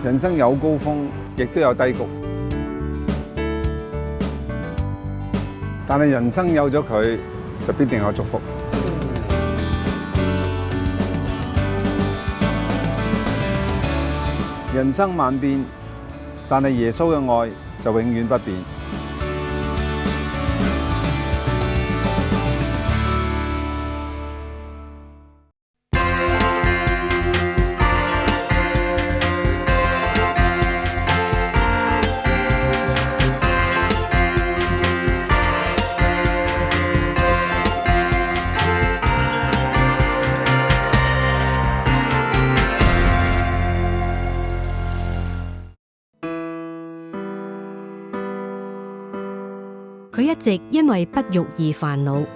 人生有高峰，亦都有低谷。但係人生有咗佢，就必定有祝福。人生萬變，但係耶穌嘅愛就永遠不變。佢一直因為不育而煩惱。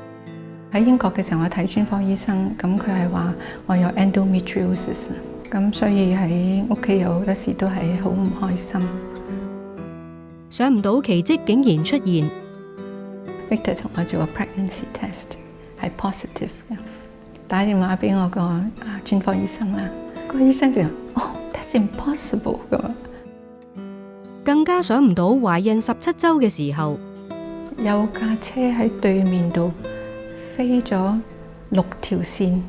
喺英國嘅時候，我睇專科醫生，咁佢係話我有 endometriosis， 咁所以喺屋企有好多時都係好唔開心。想唔到奇蹟竟然出現。Victor 同我做個 pregnancy test 係 positive 嘅，打電話俾我個專科醫生啦，個醫生就話that's impossible 㗎。更加想唔到懷孕17週嘅時候，有架車喺對面度飛咗6條線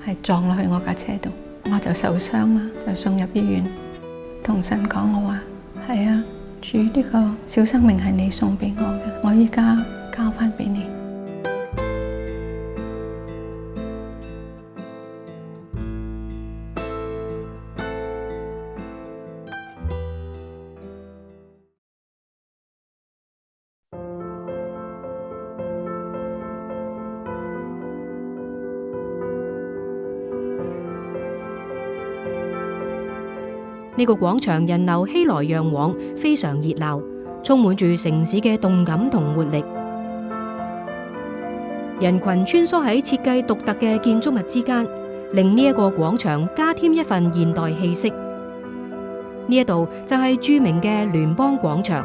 係撞落去我架車度，我就受傷啦，就送入醫院。同神講我話係啊，主，呢個小生命係你送俾我嘅，我依家交翻俾你。呢個廣場人流熙來攘往，非常熱鬧，充滿住城市嘅動感同活力。人群穿梭喺設計獨特嘅建築物之間，令呢一個廣場加添一份現代氣息。呢一度就係著名嘅聯邦廣場。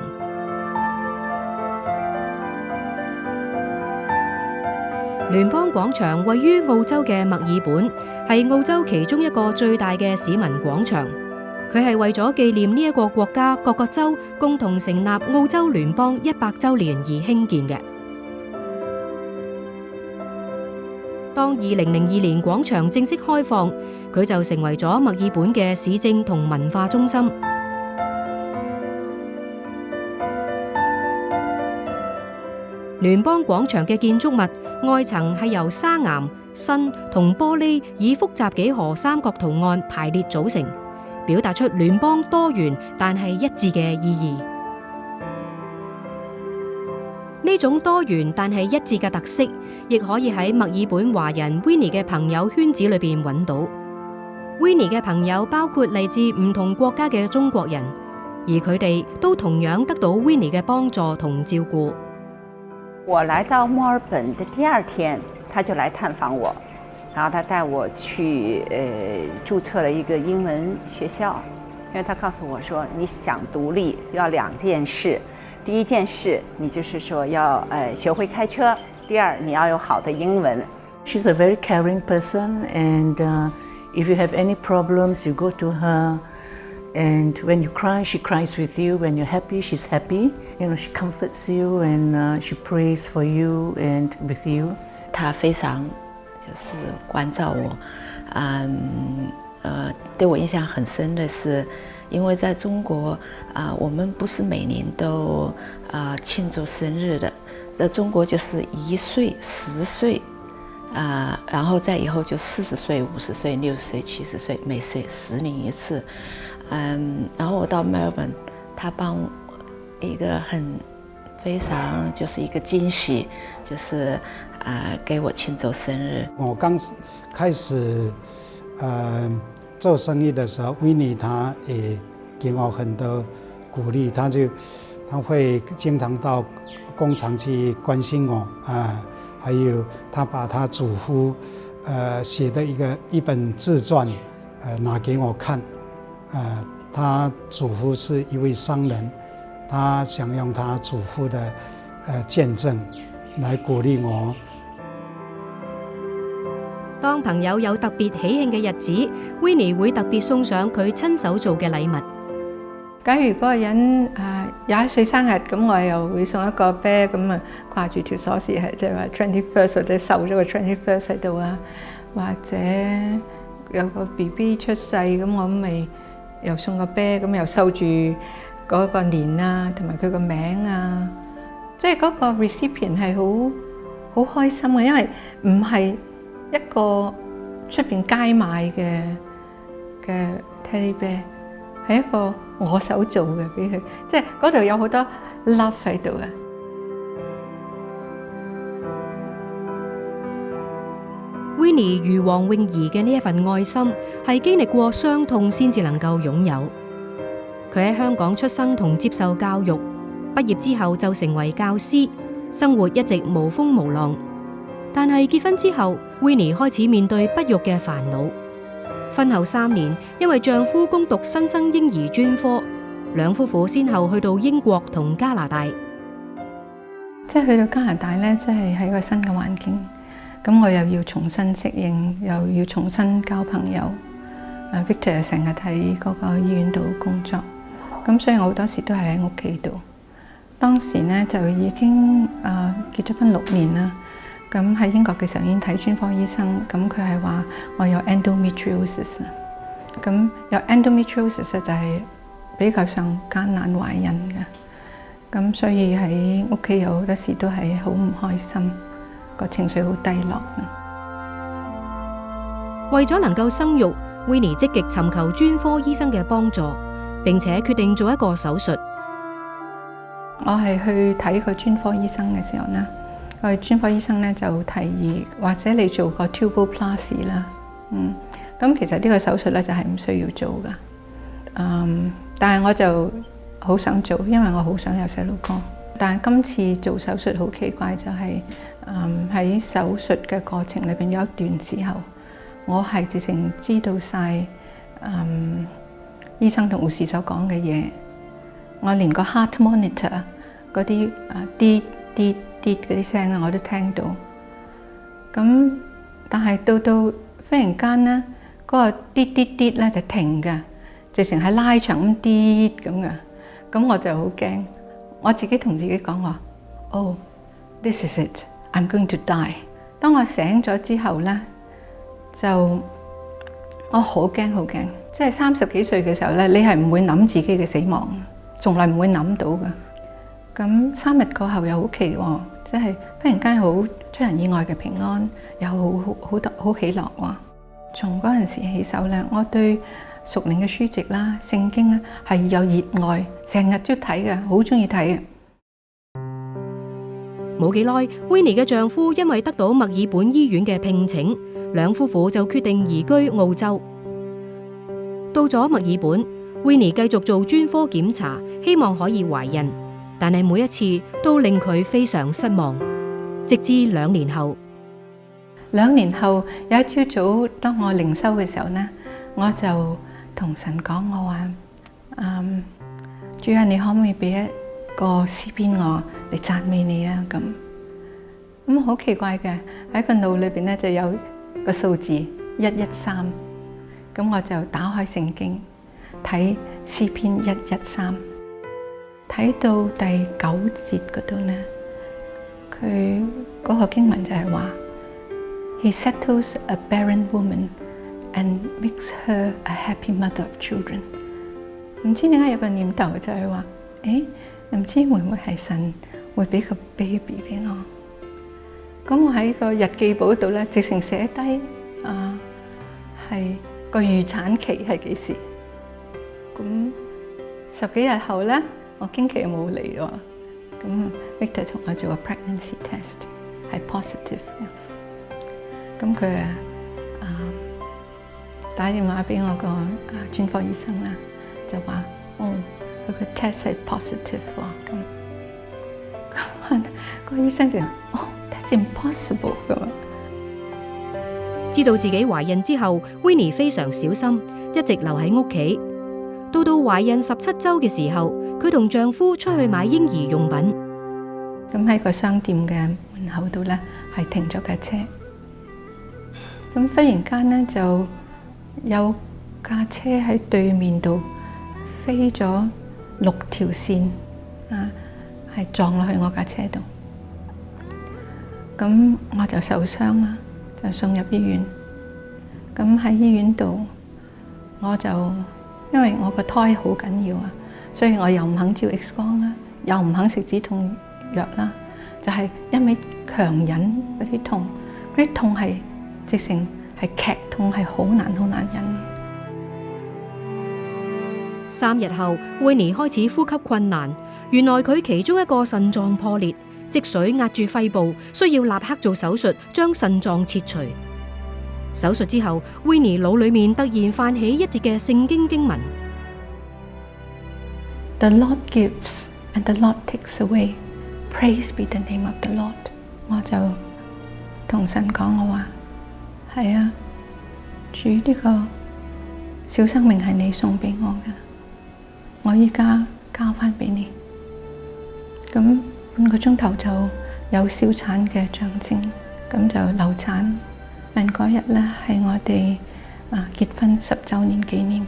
聯邦廣場位於澳洲嘅墨爾本，係澳洲其中一個最大嘅市民廣場。佢係為咗紀念呢一個國家各個州共同成立澳洲聯邦100週年而興建嘅。當2002年廣場正式開放，佢就成為咗墨爾本嘅市政同文化中心。聯邦廣場嘅建築物外層係由砂岩、砷同玻璃以複雜幾何三角圖案排列組成，表達出聯邦多元但係一致嘅意義。呢種多元但係一致嘅特色，亦可以喺墨爾本華人 Winnie 嘅朋友圈子裏邊揾到。Winnie 嘅朋友包括嚟自唔同國家嘅中國人，而佢哋都同樣得到 Winnie 嘅幫助同照顧。我來到墨爾本的第2天，他就來探訪我。然後他帶我去註冊了一個英文學校，因為他告訴我說，你想獨立要2件事，第一件事你就是說要學會開車，第二你要有好的英文。She's a very caring person, and if you have any problems, you go to her. And when you cry, she cries with you. When you're happy, she's happy. You know, she comforts you and she prays for you and with you. 她非常就是關照我，對我印象很深的是，因為在中國我們不是每年都慶祝生日的，在中國就是1歲、10歲，然後再以後就40歲、50歲、60歲、70歲，每10年一次。然後我到墨爾本，他幫我一個非常就是一個驚喜，就是給我慶祝生日。我剛開始做生意的時候，Winnie 他也給我很多鼓勵，他會經常到工廠去關心我還有他把他祖父寫的一本自傳拿給我看。他祖父是一位商人，他想用他祖父的見證來鼓勵我。當朋友有特別喜慶嘅日子，Winnie 會特別送上佢親手做嘅禮物。假如嗰個人21歲生日，咁我又會送一個啤，咁啊掛住條鎖匙係即係話 21st 或者繡咗個 21st 喺度啊，或者有個 BB 出世，咁我咪又送個啤，咁又收住嗰個年啊，同埋佢個名啊，即係嗰個 recipient 係好開心嘅，因為唔係一個出邊街買嘅 teddy bear， 係一個我手做嘅俾佢，即係嗰度有好多 love 喺度嘅。Winnie 如黃詠儀嘅呢一份愛心，係經歷過傷痛先至能夠擁有。佢喺香港出生同接受教育，畢業之後就成為教師，生活一直無風無浪。但係結婚之後 ，Winnie 開始面對不育嘅煩惱。婚後3年，因為丈夫攻讀新生嬰兒專科，兩夫婦先後去到英國同加拿大。即係去到加拿大呢，即係喺個新嘅環境，咁我又要重新適應，又要重新交朋友。Victor 成日喺嗰個醫院度工作，咁所以我好多時都係喺屋企度。當時呢，就已經結咗婚6年啦。咁喺英國嘅時候已經睇專科醫生，咁佢係話我有 endometriosis， 咁有 endometriosis 就係比較上艱難懷孕嘅，咁所以喺屋企有好多時都係好唔開心，個情緒好低落。為咗能夠生育， Winnie 積極尋求專科醫生嘅幫助，並且決定做一個手術。我係去睇個專科醫生嘅時候呢，個專科醫生咧就提議，或者你做個 tuboplasty 啦，咁其實呢個手術咧就係唔需要做噶，但係我就好想做，因為我好想有細路哥。但係今次做手術好奇怪，就係喺手術嘅過程裏邊有一段時候，我係直情知道晒醫生同護士所講嘅嘢，我連個 heart monitor 嗰啲啲嗰啲聲啊，我都聽到。咁但係到忽然間咧，嗰個啲咧就停嘅，直情係拉長咁啲咁嘅。咁我就好驚，我自己同自己講話：Oh, this is it, I'm going to die。當我醒咗之後咧，就我好驚好驚。即係30幾歲嘅時候咧，你係唔會諗自己嘅死亡，從來唔會諗到嘅。咁3日過後又好奇喎，即係忽然間好出人意外嘅平安，又好喜樂喎。從嗰陣時起手咧，我對屬靈嘅書籍啦、聖經咧係有熱愛，成日都睇嘅，好中意睇嘅。冇幾耐 ，Winnie 嘅丈夫因為得到墨爾本醫院嘅聘請，兩夫婦就決定移居澳洲。到咗墨爾本 ，Winnie 繼續做專科檢查，希望可以懷孕。但係每一次都令佢非常失望，直至2年後。2年後有一朝早，當我靈修嘅時候呢，我就同神講，我話：主啊，你可唔可以俾一個詩篇我嚟讚美你啊？咁好奇怪嘅，喺個腦裏邊呢就有個數字113，咁我就打開聖經睇詩篇113。睇到第9節嗰度呢，佢嗰個經文就係話 He settles a barren woman and makes her a happy mother of children。唔知點解有個念頭就係話，唔知會唔會係神會俾個 baby 俾我？咁我喺個日記簿度咧，直情寫低係個預產期係幾時？咁10幾日後咧。我經期又冇嚟喎，咁 Victor 同我做個 pregnancy test 係 positive 嘅，咁佢打電話俾我個專科醫生啦，就話佢個 test 係 positive 喎，咁個醫生就that's impossible 咁。知道自己懷孕之後 ，Winnie 非常小心，一直留喺屋企。到懷孕17週嘅時候，佢同丈夫出去買嬰兒用品。咁喺個商店嘅門口度咧，係停咗架車。咁忽然間咧就有架車喺對面度飛咗6條線啊，係撞落去我架車度。咁我就受傷啦，就送入醫院。咁喺醫院度，我就因為我個胎好緊要啊，所以我又唔肯照 X 光啦，又唔肯食止痛藥啦，就係一味強忍嗰啲痛，嗰啲痛係直情係劇痛，係好難忍。3日後，Winnie 開始呼吸困難，原來佢其中一個腎臟破裂，積水壓住肺部，需要立刻做手術將腎臟切除。手術之後 ，Winnie 腦裏面突然泛起一節嘅聖經經文 The Lord gives and the Lord takes away. Praise be the name of the Lord. 我就同神講，我話係啊，主呢個小生命係你送俾我嘅，我依家交翻俾你。咁半個鐘頭就有小產嘅象徵，咁就流產。嗰日咧係我哋結婚10週年紀念。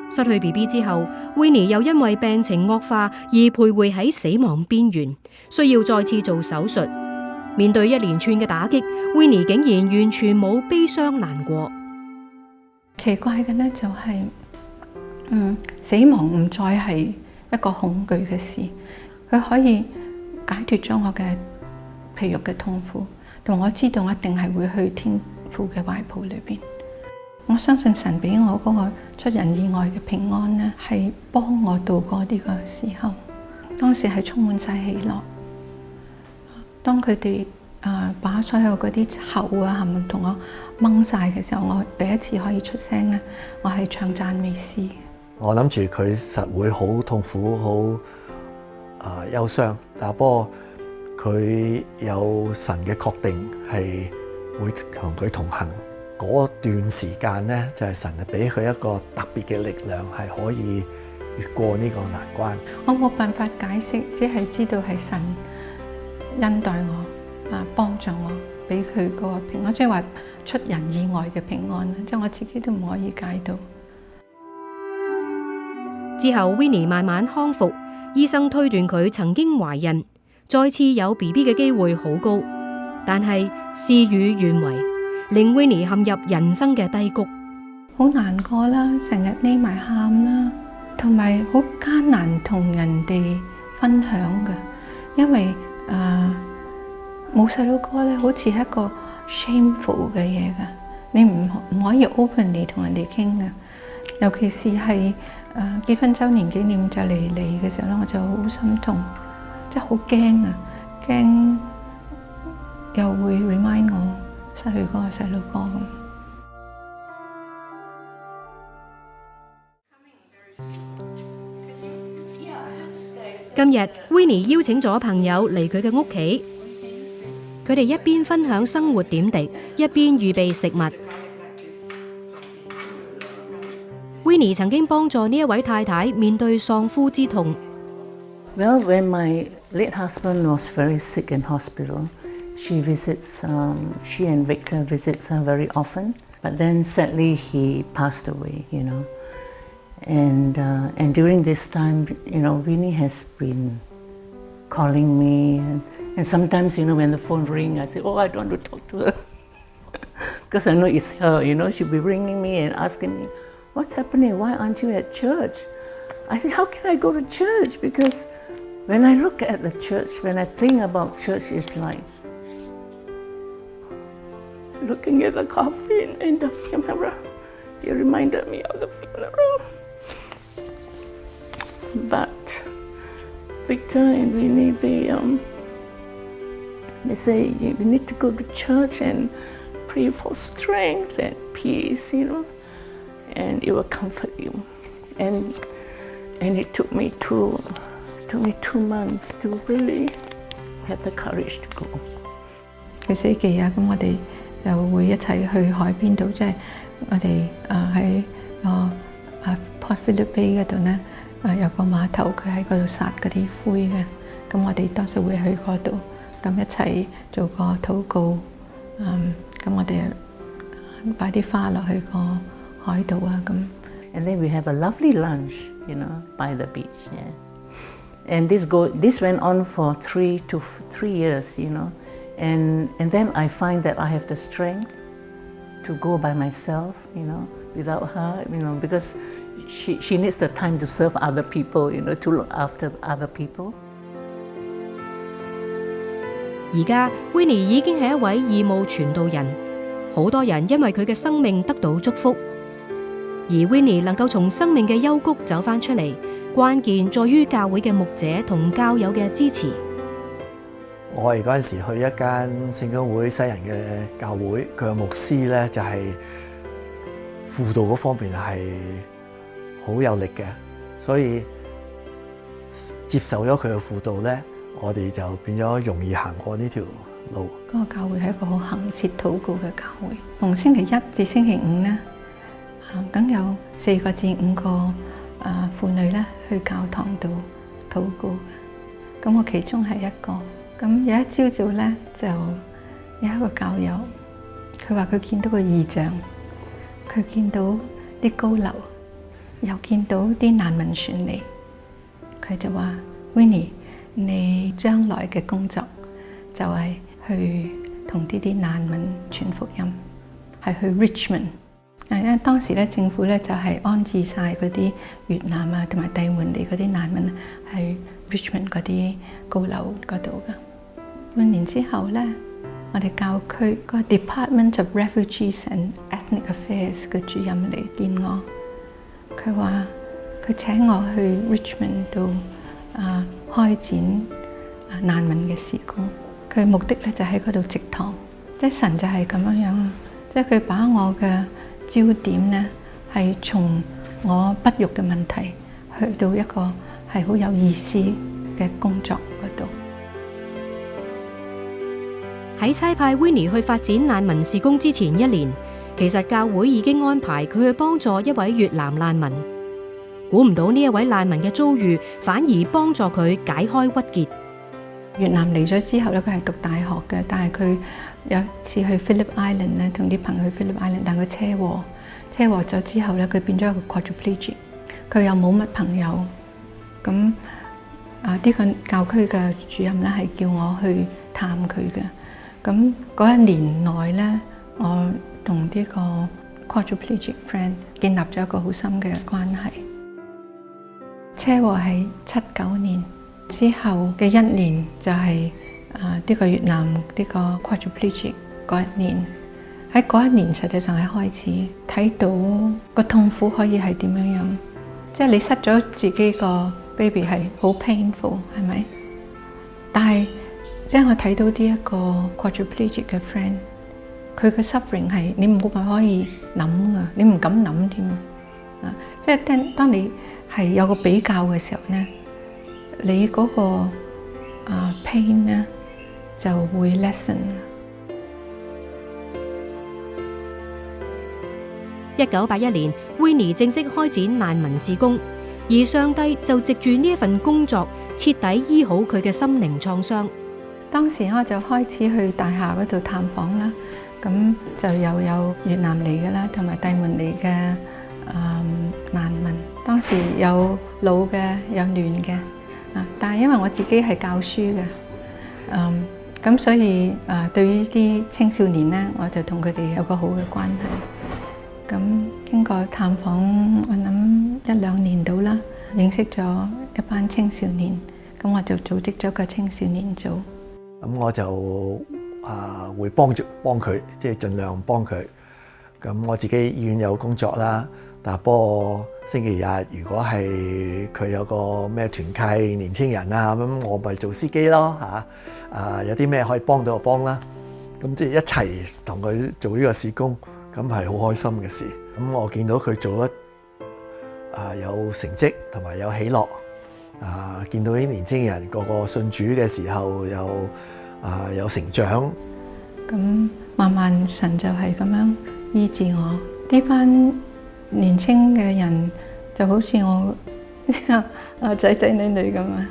失去 BB 之後 ，Winnie 又因為病情惡化而徘徊喺死亡邊緣，需要再次做手術。面對一連串嘅打擊 ，Winnie 竟然完全冇悲傷難過。奇怪嘅咧就係、死亡唔再係一個恐懼嘅事，佢可以解脫咗我嘅皮肉嘅痛苦，同我知道我一定係會去天父嘅懷抱裏邊。我相信神俾我嗰個出人意外嘅平安咧，係幫我度過呢個時候。當時係充滿晒喜樂。當佢哋把所有嗰啲喉啊係咪同我掹晒嘅時候，我第一次可以出聲咧，我係唱讚美詩嘅。我諗住佢實會好痛苦、好憂傷，但不過佢有神嘅確定係會同佢同行。嗰段時間咧，就係神俾佢一個特別嘅力量，係可以越過呢個難關。我冇辦法解釋，只係知道係神恩待我，幫助我，俾佢嗰個平安，即係話出人意外嘅平安，即係我自己都唔可以解到。之後 Winnie 慢慢康復，醫生推斷佢曾經懷孕，再次有 BB 嘅機會好高，但係事與願違，令 Winnie 陷入人生嘅低谷，好難過啦，成日匿埋喊啦，同埋好艱難同人哋分享嘅，因為冇細佬哥咧，好似係一個 shameful 嘅嘢噶，你唔可以 openly 同人哋傾嘅，尤其是係結婚週年紀念就嚟嘅時候咧，我就好心痛，即係好驚啊，驚又會 remind 我失去嗰個細佬哥咁。今日 Winnie 邀請咗朋友嚟佢嘅屋企，佢哋一邊分享生活點滴，一邊預備食物。Winnie 曾經幫助呢一位太太面對喪夫之痛。Well, when my late husband was very sick in hospital, she and Victor visits her very often. But then sadly he passed away, you know. And during this time, you know, Winnie has been calling me, and sometimes, you know, when the phone rings, I say, oh, I don't want to talk to her. Because I know it's her, you know, she'll be ringing me and asking me, what's happening? Why aren't you at church? I said, how can I go to church? Because when I look at the church, when I think about church, it's like looking at the coffin and the funeral. It reminded me of the funeral. But Victor and Winnie, they say you need to go to church and pray for strength and peace, you know, and it will comfort you. And it took me 2 months to really have the courage to go. 佢死忌啊，咁我哋就會一齊去海邊度，即係我哋喺Port Phillip Bay 嗰度咧，有個碼頭，佢喺嗰度撒嗰啲灰嘅，咁我哋多數會去嗰度，咁一齊做個禱告。咁我哋擺啲花落去個海度啊咁。And then we have a lovely lunch, you know, by the beach. Yeah. And this went on for 3 years, you know. And then I find that I have the strength to go by myself, you know, without her, you know, because she needs the time to serve other people, you know, to look after other people. 而家 Winnie 已經係一位義務傳道人，好多人因為佢嘅生命得到祝福。而 Winnie 能夠從生命嘅幽谷走返出嚟，關鍵在於教會嘅牧者同教友嘅支持。我哋嗰陣時去一間聖公會西人嘅教會，佢嘅牧師咧就係輔導嗰方面係好有力嘅，所以接受咗佢嘅輔導咧，我哋就變咗容易行過呢條路。嗰個教會係一個好恆切禱告嘅教會，從星期一至星期五咧，梗有4個至5個婦女咧去教堂度禱告。咁我其中係一個。咁有一朝早咧，就有一個教友，佢話佢見到個異象，佢見到啲高樓，又見到啲難民船嚟，佢就話 Winnie， 你將來嘅工作就係去同啲難民傳福音，係去 Richmond。因為當時咧政府咧就係安置晒嗰啲越南啊同埋蒂門尼嗰啲難民喺 Richmond 嗰啲高樓嗰度噶。半年之後咧，我哋教區個 Department of Refugees and Ethnic Affairs 嘅主任嚟見我，佢話佢請我去 Richmond 度開展難民嘅事工。佢目的咧就喺嗰度植堂，即係神就係咁樣樣，即係佢把我嘅焦點咧係從我不育嘅問題去到一個係好有意思嘅工作嗰度。喺差派 Winnie 去發展難民事工之前1年，其實教會已經安排佢去幫助一位越南難民。估唔到呢一位難民嘅遭遇，反而幫助佢解開鬱結。越南嚟咗之後咧，佢係讀大學嘅，但係佢有一次去 Phillip Island 咧，同啲朋友去 Phillip Island， 但佢車禍咗之後咧，佢變咗一個 quadriplegic， 佢又冇乜朋友。咁呢個教區嘅主任咧係叫我去探佢嘅。咁嗰1年內咧，我同呢個 quadriplegic friend 建立咗一個好深嘅關係。車禍係79年之後嘅1年，就係呢個越南呢個 quadriplegic 嗰1年。喺嗰1年，實際上係開始睇到個痛苦可以係點樣樣，即係你失咗自己個 baby 係好 painful， 係咪？但係即係我睇到呢一個 quadriplegic 嘅 friend， 佢嘅 suffering 係你冇辦法可以諗㗎，你唔敢諗添啊！即係當你係有個比較嘅時候咧，你嗰個pain 咧就會 lessen。1981年 ，Winnie 正式開展難民事工，而上帝就藉住呢一份工作，徹底醫好佢嘅心靈創傷。當時我就開始去大廈嗰度探訪啦，咁就又有越南嚟嘅啦，同埋蒂門嚟嘅難民。當時有老嘅，有嫩嘅，但係因為我自己係教書嘅，咁所以對於啲青少年咧，我就同佢哋有個好嘅關係。咁經過探訪，我諗1-2年到啦，認識咗一班青少年，咁我就組織咗個青少年組。咁我就會幫佢，即係盡量幫佢。咁我自己醫院有工作啦，但係不過星期日如果係佢有個咩團契年青人啊，咁我咪做司機咯嚇。有啲咩可以幫到就幫啦。咁即係一齊同佢做呢個事工，咁係好開心嘅事。咁我見到佢做得有成績同埋有喜樂。見到啲年青人個個信主嘅時候有成長。咁慢慢神就係咁樣醫治我。呢班年青嘅人就好似我仔仔女女咁啊。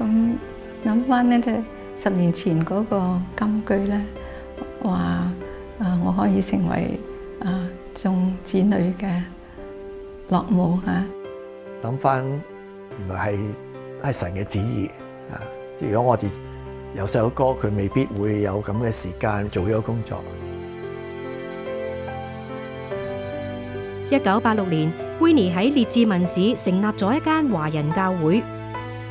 咁諗翻咧，就10年前嗰個金句咧，話我可以成為眾子女嘅樂母嚇。諗翻原來係神嘅旨意啊！即係如果我哋有細佬哥，佢未必會有咁嘅時間做呢個工作。1986年，Winnie 喺列治文市成立咗一間華人教會。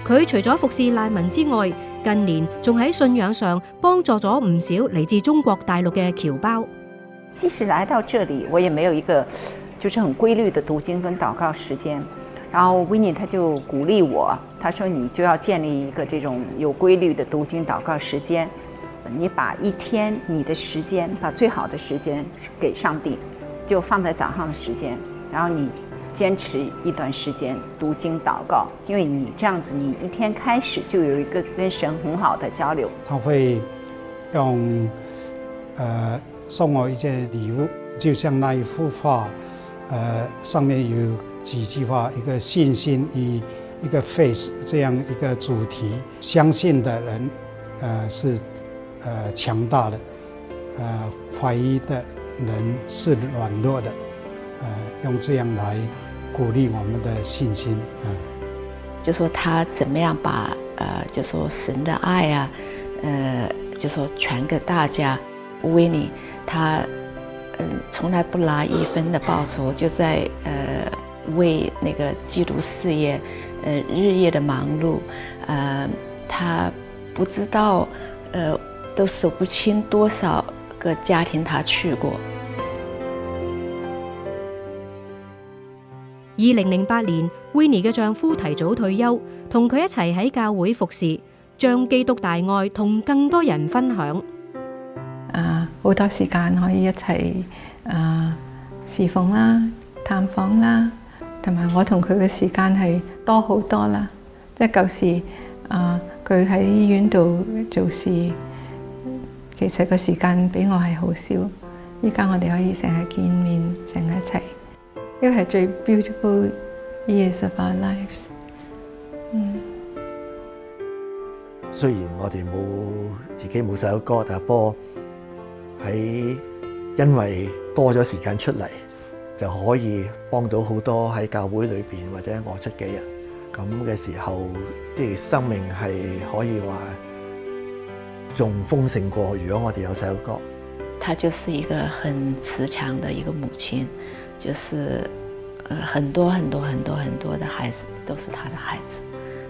佢除咗服侍難民之外，近年仲喺信仰上幫助咗唔少嚟自中國大陸嘅僑胞。即使來到這裡，我也沒有一個就是很規律的讀經跟禱告時間。然後 Winnie 他就鼓勵我，他說你就要建立一個這種有規律的讀經禱告時間。你把一天你的時間，把最好的時間給上帝，就放在早上的時間，然後你堅持一段時間讀經禱告，因為你這樣子，你一天開始就有一個跟神很好的交流。他會用送我一件禮物，就像那一幅畫，上面有幾句話，一個信心與一個 faith 這樣一個主題。相信的人是強大的，懷疑的人是軟弱的，用這樣來鼓勵我們的信心。就說他怎麼樣把就說神的愛啊，就說傳給大家。Winnie 他從來不拿1分的報酬，就在為那個基督事業日夜的忙碌。他不知道都數不清多少個家庭他去過。2008年，Winnie 嘅丈夫提早退休，同佢一齊喺教會服侍，將基督大愛同更多人分享。好多時間可以一齊侍奉啦、探訪啦，同埋我同佢嘅時間係多好多啦。即係舊時佢喺醫院度做事，其實個時間比我係好少。依家我哋可以成日見面，成日一齊，呢個係最 beautiful years of our lives。雖然我哋自己冇細佬哥，但係不過因為多咗時間出嚟，就可以幫到好多喺教會裏邊或者外出嘅人。咁嘅時候，即係生命係可以話仲豐盛過如果我哋有細佬哥。她就是一個很慈祥的一個母親，就是很多很多很多很多的孩子都是她的孩子，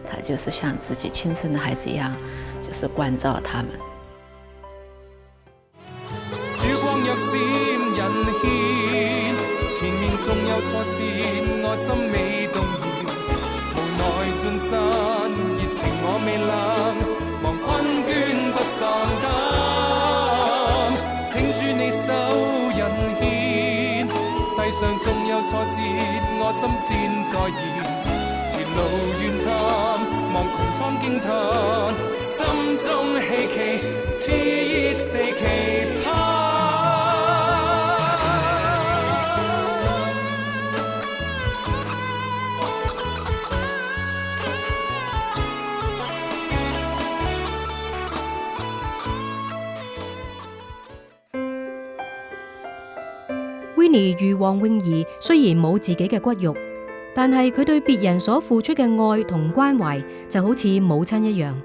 她就是像自己親生的孩子一樣，就是關照他們。曙光若閃人牽，前面縱有挫折，愛心未動搖，無奈盡身熱情我未冷，忘困倦不喪膽，請住你手人牽，世上縱有挫折，我心戰在燃，前路遠探，望穹蒼驚嘆，心中希冀，熾熱地期盼。Winnie 如黃詠儀，雖然冇自己嘅骨肉，但係佢對別人所付出嘅愛同關懷就好似母親一樣。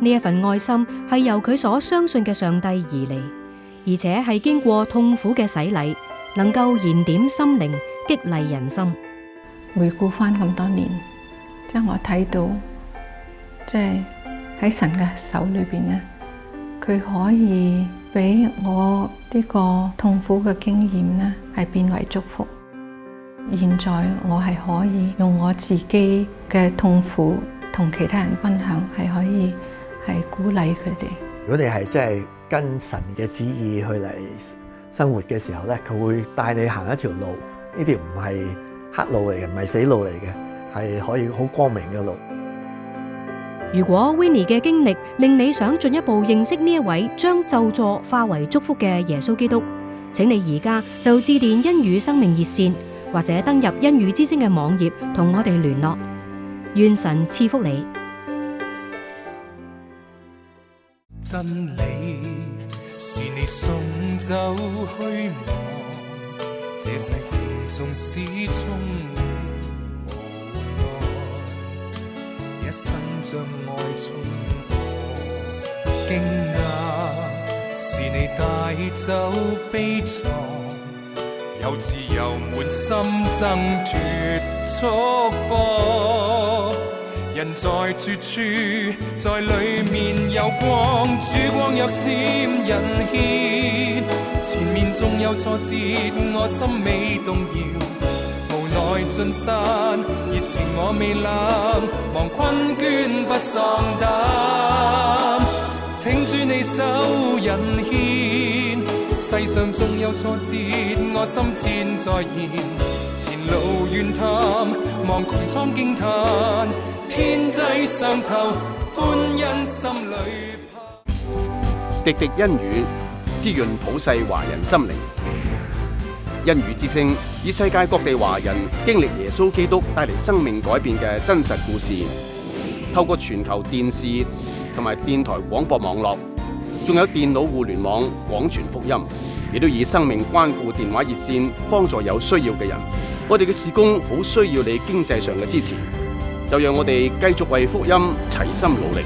呢一份愛心係由佢所相信嘅上帝而嚟，而且係經過痛苦嘅洗禮，能夠燃點心靈，激勵人心。回顧翻咁多年，即係我睇到，即係喺神嘅手裏邊咧，佢可以俾我呢個痛苦嘅經驗咧，係變為祝福。現在我係可以用我自己嘅痛苦同其他人分享，係可以係鼓勵佢哋。如果你係真係跟神嘅旨意去嚟生活嘅時候咧，佢會帶你行一條路，呢條唔係黑路嚟嘅，唔係死路嚟嘅，係可以好光明嘅路。如果 Winnie 嘅經歷令你想進一步認識呢一位將咒詛化為祝福嘅耶穌基督，請你而家就致電恩語生命熱線，或者登入恩語之聲嘅網頁同我哋聯絡。願神賜福你。真理是你送走虛妄，這世情縱使充滿無奈，一生將愛衝破。驚訝是你帶走悲愴，有自由滿心爭奪束縛。人在絕處，在裏面有光，曙光若閃人牽，前面縱有挫折，我心未動搖，無奈進山，熱情我未冷，忘困倦不喪膽，請住你手人牽，世上縱有挫折，我心戰在燃，前路遠探，望穹蒼驚嘆。天際上頭，歡欣心裏盼。滴滴恩語滋潤普世華人心靈。恩語之聲以世界各地華人經歷耶穌基督帶嚟生命改變嘅真實故事，透過全球電視同埋電台廣播網絡，仲有電腦互聯網廣傳福音，亦都以生命關顧電話熱線幫助有需要嘅人。我哋嘅事工好需要你經濟上嘅支持。就讓我哋繼續為福音齊心努力。